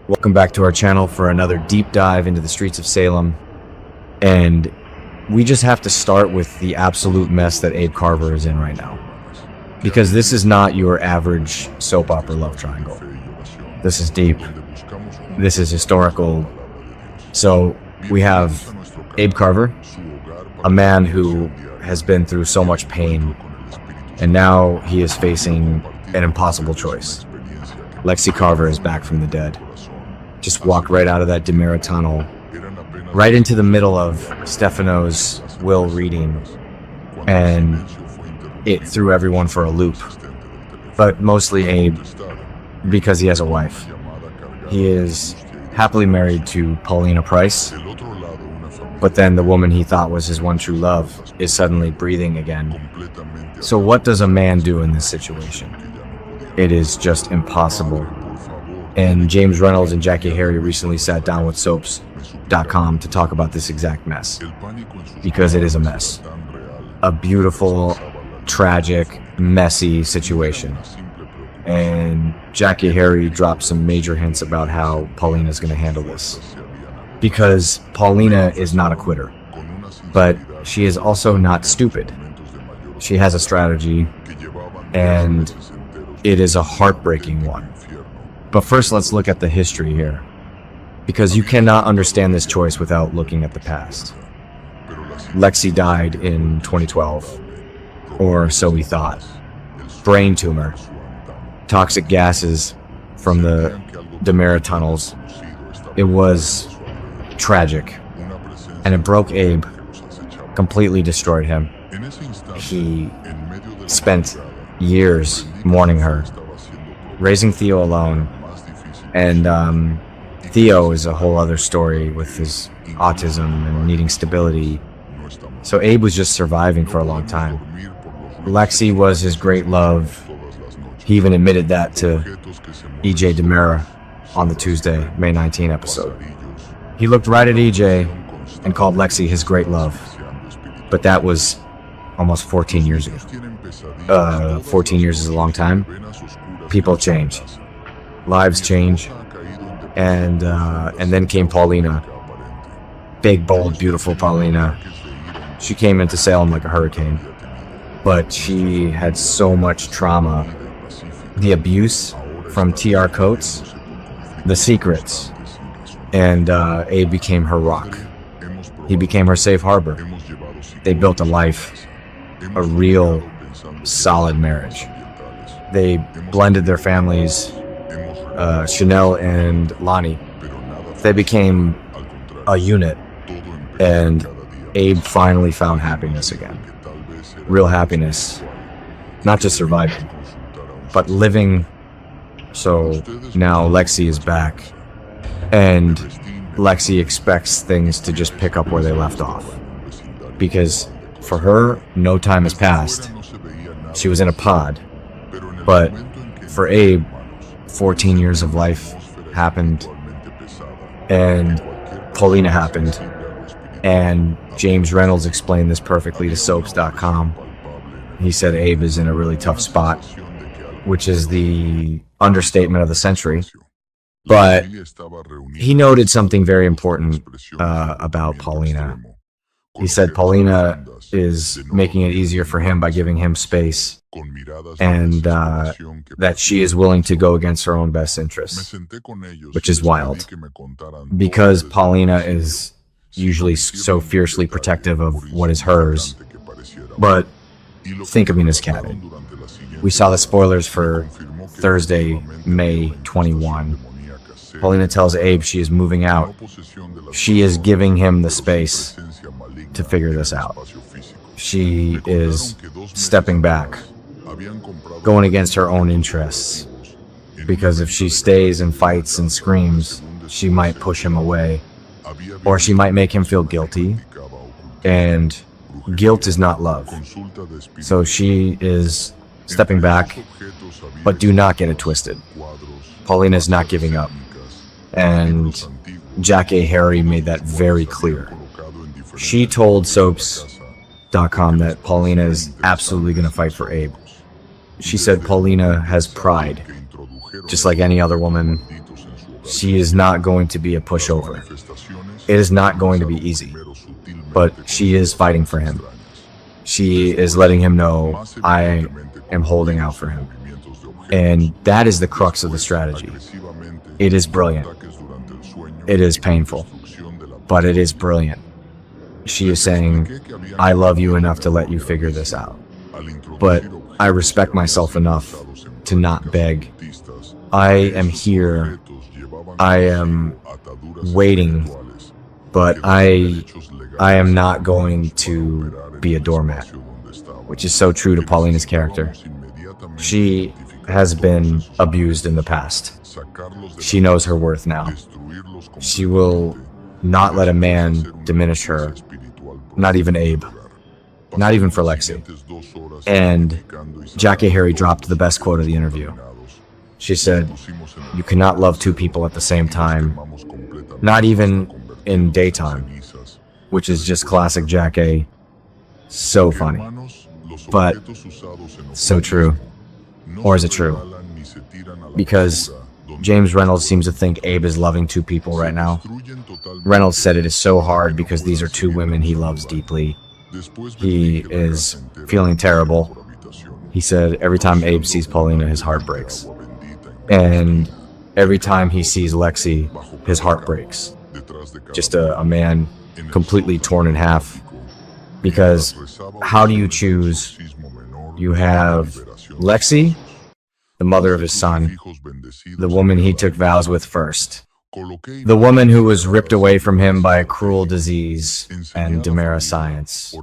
Welcome back to our channel for another deep dive into the streets of Salem. And we just have to start with the absolute mess that Abe Carver is in right now. Because this is not your average soap opera love triangle. This is deep. This is historical. So we have Abe Carver, a man who has been through so much pain, and now he is facing an impossible choice. Lexie Carver is back from the dead. Just walked right out of that Demira tunnel, right into the middle of Stefano's will reading, and it threw everyone for a loop. But mostly Abe, because he has a wife. He is happily married to Paulina Price, but then the woman he thought was his one true love is suddenly breathing again. So what does a man do in this situation? It is just impossible. And James Reynolds and Jackée Harry recently sat down with soaps.com to talk about this exact mess. Because it is a mess. A beautiful, tragic, messy situation. And Jackée Harry dropped some major hints about how Paulina's going to handle this. Because Paulina is not a quitter. But she is also not stupid. She has a strategy, and it is a heartbreaking one. But first, let's look at the history here, because you cannot understand this choice without looking at the past. Lexie died in 2012, or so we thought. Brain tumor, toxic gases from the Demira tunnels. It was tragic, and it broke Abe, completely destroyed him. He spent years mourning her, raising Theo alone. And Theo is a whole other story with his autism and needing stability. So Abe was just surviving for a long time. Lexie was his great love. He even admitted that to EJ Demira on the Tuesday, May 19 episode. He looked right at EJ and called Lexie his great love. But that was almost 14 years ago. 14 years is a long time. People change. Lives change, and then came Paulina. Big, bold, beautiful Paulina. She came into Salem like a hurricane, but she had so much trauma. The abuse from TR Coates, the secrets, and Abe became her rock. He became her safe harbor. They built a life, a real, solid marriage. They blended their families. Chanel and Lonnie, they became a unit, and Abe finally found happiness again. Real happiness. Not just surviving, but living. So now Lexie is back, and Lexie expects things to just pick up where they left off. Because for her, no time has passed. She was in a pod. But for Abe, 14 years of life happened, and Paulina happened, and James Reynolds explained this perfectly to soaps.com. He said Abe is in a really tough spot, which is the understatement of the century. But he noted something very important about Paulina. He said Paulina is making it easier for him by giving him space, and that she is willing to go against her own best interests, which is wild, because Paulina is usually so fiercely protective of what is hers. But think of Mina's cabin. We saw the spoilers for Thursday, May 21. Paulina tells Abe she is moving out. She is giving him the space to figure this out. She is stepping back, going against her own interests, because if she stays and fights and screams, she might push him away, or she might make him feel guilty, and guilt is not love. So she is stepping back, but do not get it twisted. Paulina is not giving up, and Jackée Harry made that very clear. She told soaps.com that Paulina is absolutely going to fight for Abe. She said Paulina has pride, just like any other woman. She is not going to be a pushover. It is not going to be easy, but she is fighting for him. She is letting him know, I am holding out for him. And that is the crux of the strategy. It is brilliant. It is painful, but it is brilliant. She is saying, I love you enough to let you figure this out, but I respect myself enough to not beg. I am here. I am waiting, but I am not going to be a doormat, which is so true to Paulina's character. She has been abused in the past. She knows her worth now. She will not let a man diminish her, not even Abe, not even for Lexie. And Jackée Harry dropped the best quote of the interview. She said, you cannot love two people at the same time, not even in daytime, which is just classic Jackée. So funny, but so true. Or is it true? Because James Reynolds seems to think Abe is loving two people right now. Reynolds said it is so hard because these are two women he loves deeply. He is feeling terrible. He said every time Abe sees Paulina, his heart breaks. And every time he sees Lexie, his heart breaks. Just a man completely torn in half. Because how do you choose? You have Lexie, the mother of his son, the woman he took vows with first, the woman who was ripped away from him by a cruel disease and Demera science.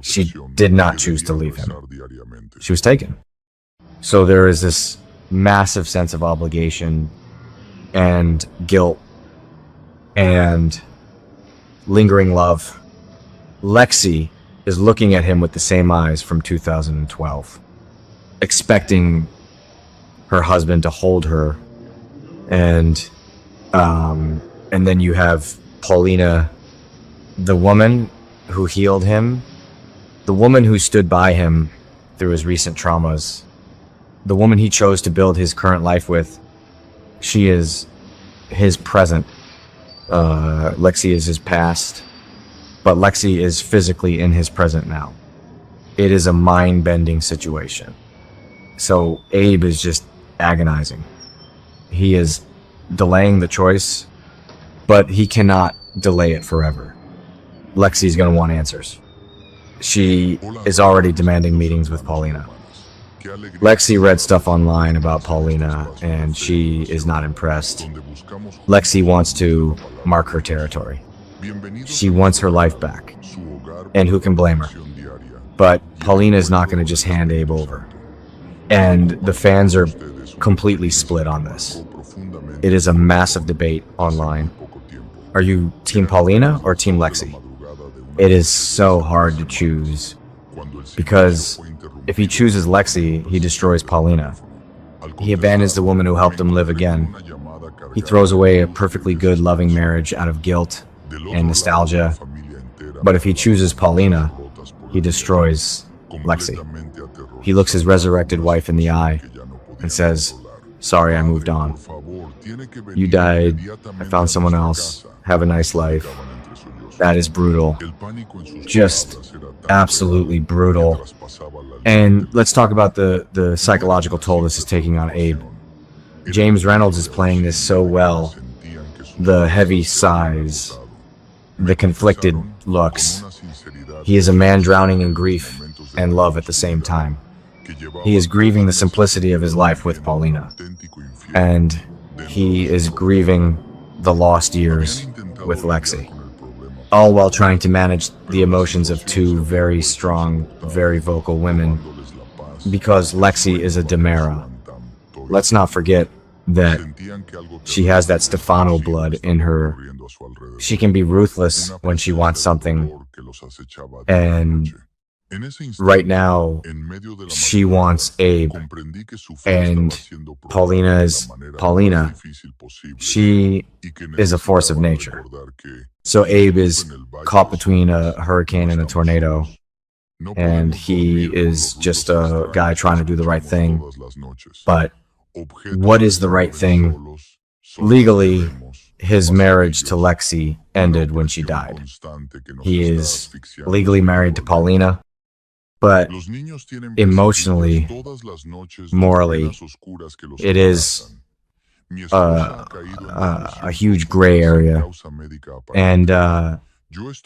She did not choose to leave him. She was taken. So there is this massive sense of obligation and guilt and lingering love. Lexie is looking at him with the same eyes from 2012, expecting her husband to hold her, and then you have Paulina, the woman who healed him, the woman who stood by him through his recent traumas, the woman he chose to build his current life with. She is his present. Lexie is his past, but Lexie is physically in his present now. It is a mind-bending situation. So Abe is just agonizing. He is delaying the choice, but he cannot delay it forever. Lexie's going to want answers. She is already demanding meetings with Paulina. Lexie read stuff online about Paulina, and she is not impressed. Lexie wants to mark her territory. She wants her life back. And who can blame her? But Paulina is not going to just hand Abe over. And the fans are completely split on this. It is a massive debate online. Are you Team Paulina or Team Lexie? It is so hard to choose, because if he chooses Lexie, he destroys Paulina. He abandons the woman who helped him live again. He throws away a perfectly good, loving marriage out of guilt and nostalgia. But if he chooses Paulina, he destroys Lexie. He looks his resurrected wife in the eye and says, sorry, I moved on. You died. I found someone else. Have a nice life. That is brutal. Just absolutely brutal. And let's talk about the psychological toll this is taking on Abe. James Reynolds is playing this so well. The heavy sighs, the conflicted looks. He is a man drowning in grief and love at the same time. He is grieving the simplicity of his life with Paulina. And he is grieving the lost years with Lexie. All while trying to manage the emotions of two very strong, very vocal women, because Lexie is a Demera. Let's not forget that she has that Stefano blood in her. She can be ruthless when she wants something, and right now she wants Abe, and Paulina is Paulina. She is a force of nature. So Abe is caught between a hurricane and a tornado, and he is just a guy trying to do the right thing. But what is the right thing legally, his marriage to Lexie ended when she died. He is legally married to Paulina, but emotionally, morally, it is a huge gray area, and the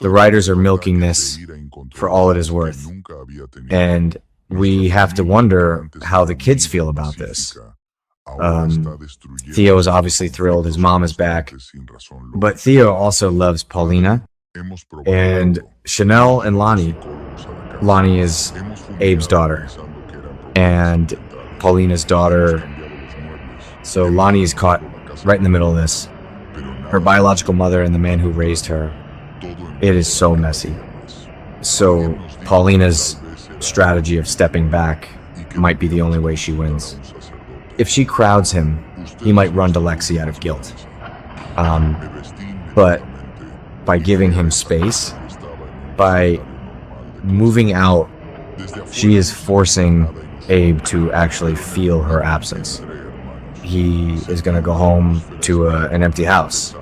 writers are milking this for all it is worth, and we have to wonder how the kids feel about this. Theo is obviously thrilled his mom is back, but Theo also loves Paulina and Chanel and Lonnie. Lonnie is Abe's daughter and Paulina's daughter. So Lonnie is caught right in the middle of this. Her biological mother and the man who raised her. It is so messy. So Paulina's strategy of stepping back might be the only way she wins. If she crowds him, he might run to Lexie out of guilt. But by giving him space, by moving out, she is forcing Abe to actually feel her absence. He is going to go home to an empty house.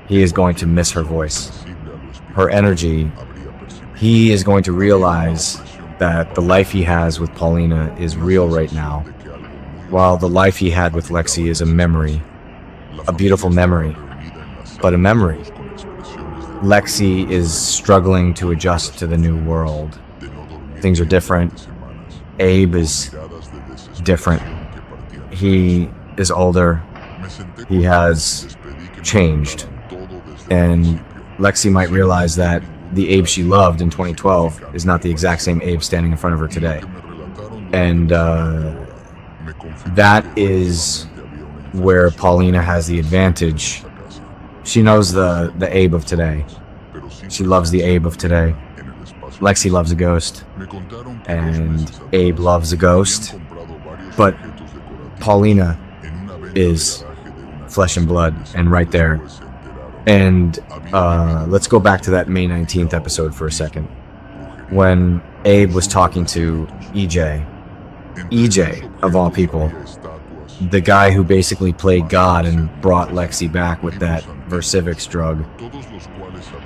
He is going to miss her voice, her energy. He is going to realize that the life he has with Paulina is real right now, while the life he had with Lexie is a memory, a beautiful memory, but a memory. Lexie is struggling to adjust to the new world. Things are different. Abe is different. He is older. He has changed. And Lexie might realize that the Abe she loved in 2012 is not the exact same Abe standing in front of her today. And that is where Paulina has the advantage. She knows the Abe of today. She loves the Abe of today. Lexie loves a ghost. And Abe loves a ghost. But Paulina is flesh and blood and right there. And let's go back to that May 19th episode for a second. When Abe was talking to EJ. EJ, of all people. The guy who basically played God and brought Lexie back with that Versivix drug.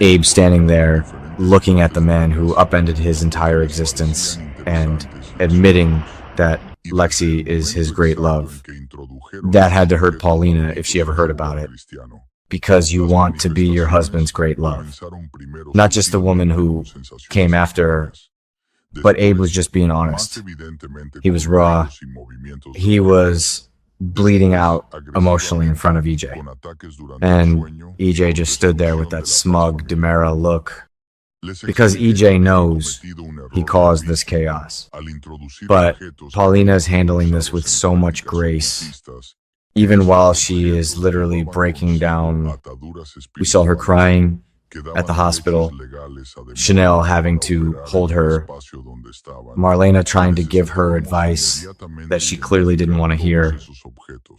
Abe standing there, looking at the man who upended his entire existence and admitting that Lexie is his great love. That had to hurt Paulina if she ever heard about it. Because you want to be your husband's great love. Not just the woman who came after, but Abe was just being honest. He was raw. He was bleeding out emotionally in front of EJ. And EJ just stood there with that smug Demera look. Because EJ knows he caused this chaos. But Paulina is handling this with so much grace. Even while she is literally breaking down. We saw her crying at the hospital. Chanel having to hold her. Marlena trying to give her advice that she clearly didn't want to hear.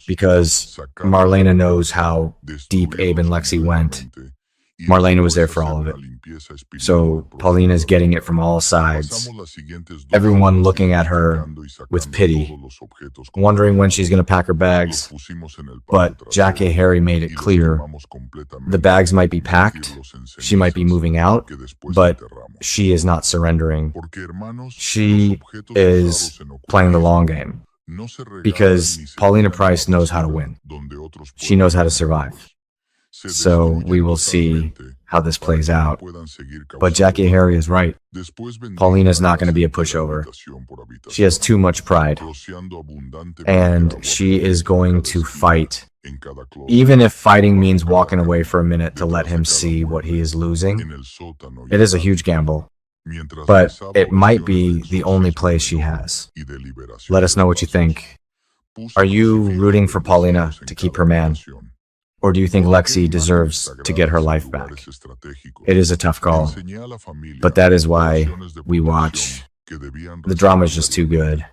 Because Marlena knows how deep Abe and Lexie went. Marlena was there for all of it. So Paulina's getting it from all sides. Everyone looking at her with pity, wondering when she's going to pack her bags. But Jackée Harry made it clear the bags might be packed, she might be moving out, but she is not surrendering. She is playing the long game. Because Paulina Price knows how to win. She knows how to survive. So we will see how this plays out. But Jackée Harry is right. Paulina's not going to be a pushover. She has too much pride. And she is going to fight. Even if fighting means walking away for a minute to let him see what he is losing. It is a huge gamble. But it might be the only play she has. Let us know what you think. Are you rooting for Paulina to keep her man? Or do you think Lexie deserves to get her life back? It is a tough call, but that is why we watch. The drama is just too good.